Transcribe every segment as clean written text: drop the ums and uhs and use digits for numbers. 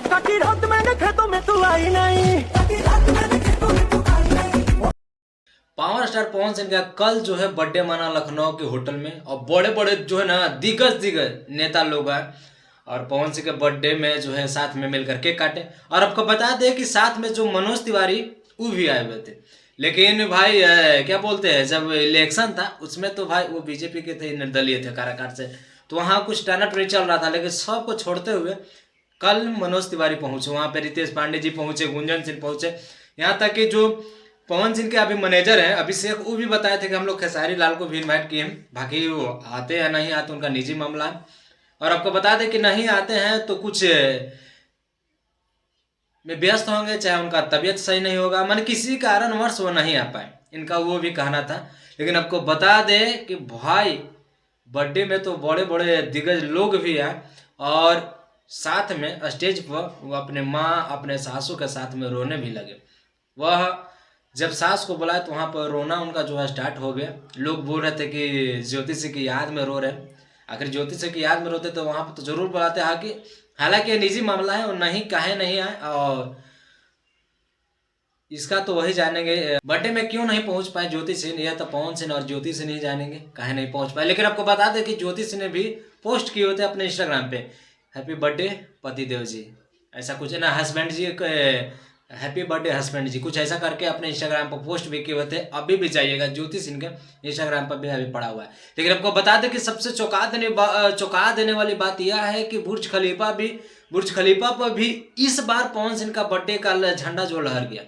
काटी रात मैंने खेतों में तू आई नहीं। पावर स्टार पवन सिंह का कल जो है बर्थडे मना लखनऊ के होटल में, और बड़े बड़े जो है ना दिग्गज नेता लोग आए और पवन सिंह के बर्थडे में जो है साथ में मिलकर केक काटे। और आपको बता दें कि साथ में जो मनोज तिवारी वो भी आए हुए थे। लेकिन भाई क्या बोलते हैं, जब इलेक्शन था उसमें तो भाई वो बीजेपी के थे, निर्दलीय थे काराकाट से, तो वहाँ कुछ टनाटनी चल रहा था। लेकिन सबको छोड़ते हुए कल मनोज तिवारी पहुंचे वहाँ पे, रितेश पांडे जी पहुंचे, गुंजन सिंह पहुंचे, यहाँ तक कि जो पवन सिंह के अभी मैनेजर हैं अभिषेक, वो भी बताए थे कि हम लोग खेसारी लाल को भी इन्वाइट किए हैं, बाकी वो आते या नहीं आते उनका निजी मामला है। और आपको बता दें कि नहीं आते हैं तो कुछ में व्यस्त होंगे, चाहे उनका तबीयत सही नहीं होगा, मान किसी कारणवश वो नहीं आ पाए, इनका वो भी कहना था। लेकिन आपको बता दें कि भाई बर्थडे में तो बड़े बड़े दिग्गज लोग भी आए, और साथ में स्टेज पर वो अपने माँ अपने सासू के साथ में रोने भी लगे। वह जब सास को बुलाया तो वहाँ पर रोना उनका जो है स्टार्ट हो गया। लोग बोल रहे थे कि ज्योति सिंह की याद में रो रहे हैं। आखिर ज्योति सिंह की याद में रोते तो वहाँ पर तो जरूर बुलाते, हालांकि ये निजी मामला है और नहीं काहे नहीं आए, और इसका तो वही जानेंगे बर्थडे में क्यों नहीं पहुंच पाए ज्योति सिंह, या तो पवन सिंह और ज्योति सिंह नहीं जानेंगे काहे नहीं पहुंच पाए। लेकिन आपको बता दें कि ज्योति सिंह ने भी पोस्ट किए होते अपने इंस्टाग्राम पे, हैप्पी बर्थडे पतिदेव जी, ऐसा कुछ है ना, हस्बैंड जी, हैप्पी बर्थडे हस्बैंड जी, कुछ ऐसा करके अपने इंस्टाग्राम पर पोस्ट भी किए हुए थे। अभी भी जाइएगा ज्योति सिंह के इंस्टाग्राम पर भी अभी पड़ा हुआ है। लेकिन आपको बता दें कि सबसे चौंका देने वाली बात यह है कि बुर्ज खलीफा पर भी इस बार पवन सिंह का बर्थडे का झंडा जो लहर गया,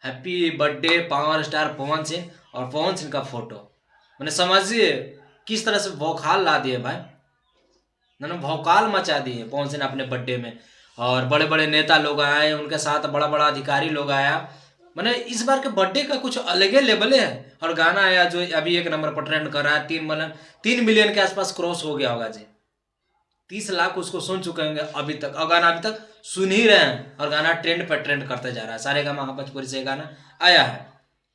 happy birthday power star Pawan Singh, और पवन सिंह का फोटो, मैंने समझिए किस तरह से भौकाल ला दिए भाई, मैंने भौकाल मचा दिए पवन सिंह अपने बर्थडे में। और बड़े बड़े नेता लोग आए, उनके साथ बड़ा बड़ा अधिकारी लोग आया, मैंने इस बार के बर्थडे का कुछ अलग ही लेवल है। और गाना आया जो अभी 1 नंबर पर ट्रेंड कर रहा है, 3 मिलियन के आसपास क्रॉस हो गया होगा जी, 30 लाख उसको सुन चुके होंगे अभी तक, और गाना अभी तक सुन ही रहे हैं, और गाना ट्रेंड पर ट्रेंड करते जा रहा है। सारेगामा भोजपुरी से गाना आया है,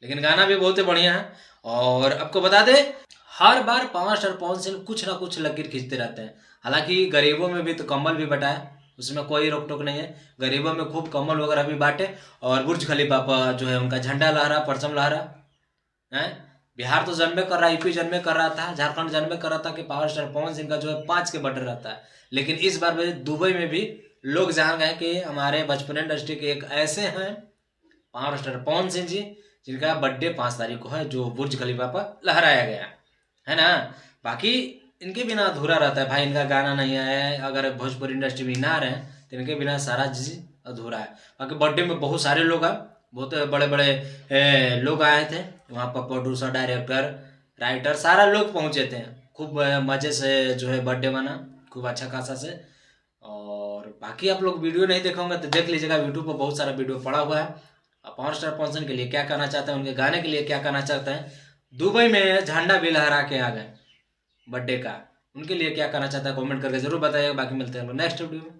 लेकिन गाना भी बहुत ही बढ़िया है। और आपको बता दें हर बार पावर स्टार पवन सिंह कुछ ना कुछ लकीर खींचते रहते हैं। हालांकि गरीबों में भी तो कम्बल भी बटा है, उसमें कोई रोक टोक नहीं है, गरीबों में खूब कम्बल वगैरह भी बांटे, और बुर्ज खलीफा पर जो है उनका झंडा लहरा, परचम लहरा है। बिहार तो जन्मे कर रहा, यूपी जन्मे कर रहा था, झारखंड जन्मे कर रहा था कि पावर स्टार पवन सिंह का जो है 5 के बर्थडे रहता है। लेकिन इस बार दुबई में भी लोग जान गए कि हमारे भोजपुरी इंडस्ट्री के एक ऐसे हैं पावर स्टार पवन सिंह जी, जिनका बर्थडे 5 तारीख को है, जो बुर्ज खलीफा पर लहराया गया है ना। बाकी इनके बिना अधूरा रहता है भाई, इनका गाना नहीं आया है, अगर भोजपुरी इंडस्ट्री में ना रहे तो इनके बिना सारा चीज अधूरा है। बाकी बर्थडे में बहुत सारे लोग आए, बहुत बड़े बड़े लोग आए थे वहाँ पर, प्रोड्यूसर, डायरेक्टर, राइटर, सारा लोग पहुँचे थे। खूब मज़े से जो है बर्थडे मना, खूब अच्छा खासा से। और बाकी आप लोग वीडियो नहीं देखोगे तो देख लीजिएगा, यूट्यूब पर बहुत सारा वीडियो पड़ा हुआ है। पावर स्टार पवन सिंह के लिए क्या कहना चाहते हैं, उनके गाने के लिए क्या कहना चाहते हैं, दुबई में झंडा भी लहरा के आ गए बर्थडे का, उनके लिए क्या कहना चाहता है कमेंट करके जरूर बताइएगा। बाकी मिलते हैं नेक्स्ट वीडियो में।